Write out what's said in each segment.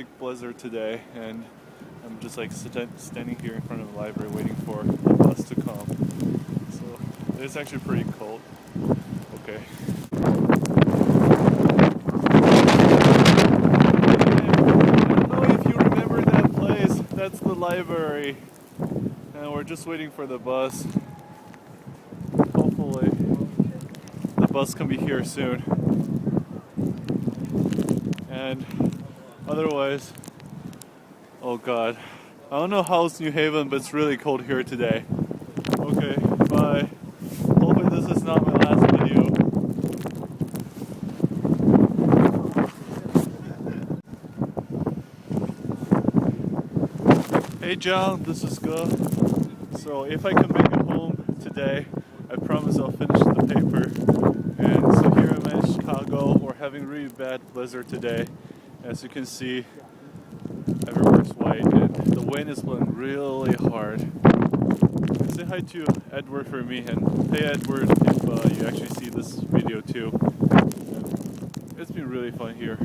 big blizzard today, and I'm just like standing here in front of the library waiting for the bus to come. So it's actually pretty cold. Okay. I don't know if you remember that place. That's the library. And we're just waiting for the bus. Hopefully the bus can be here soon. And otherwise, oh god, I don't know how's New Haven, but it's really cold here today. Okay, bye. Hopefully this is not my last video. Hey John, this is Gus. So if I can make it home today, I promise I'll finish the paper. And so here I'm in Chicago. We're having really bad blizzard today. As you can see, everywhere's white and the wind is blowing really hard. Say hi to Edward for me, and hey Edward if you actually see this video too. It's been really fun here.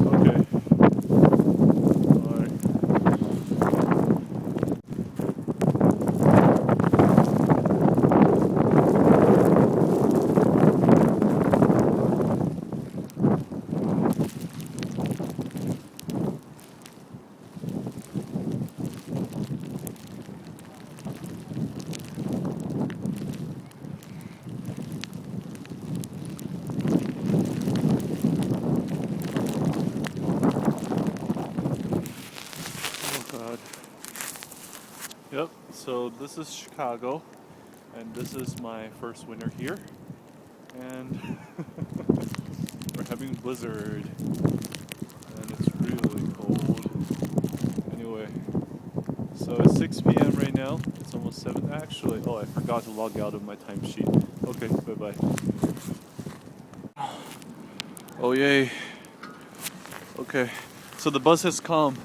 Okay. Bye. Yep, so this is Chicago, and this is my first winter here, and we're having blizzard, and it's really cold. Anyway, so it's 6 p.m. right now, it's almost 7, actually, oh I forgot to log out of my timesheet. Okay, bye-bye. Oh yay. Okay, so the bus has come.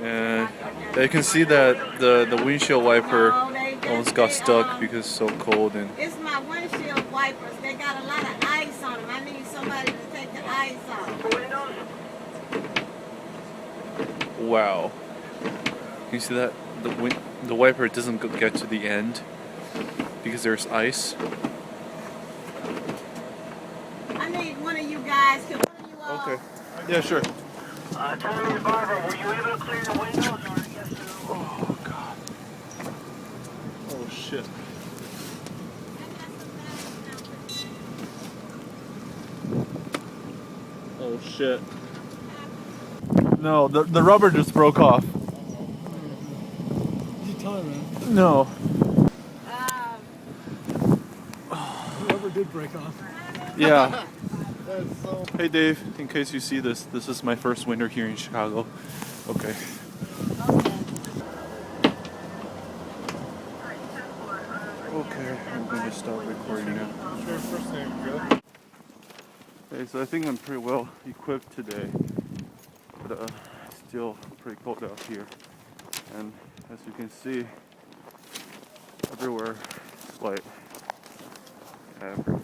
And you can see that the windshield wiper almost got stuck because it's so cold. And it's my windshield wipers. They got a lot of ice on them. I need somebody to take the ice off. wow, can you see that the wiper doesn't get to the end because there's ice. I need one of you guys. Can one of you all? Okay. Yeah, sure. Terry Barber, were you able to clear the windows or yes or no? Oh god. Oh shit. Oh shit. No, the rubber just broke off. Did you tell him that? No. The rubber did break off. Yeah. That's so... Hey Dave, in case you see this, this is my first winter here in Chicago. Okay. Okay, I'm going to stop recording now. Sure, first name, good. Okay, so I think I'm pretty well equipped today, but still pretty cold out here. And as you can see, everywhere it's white. Everywhere.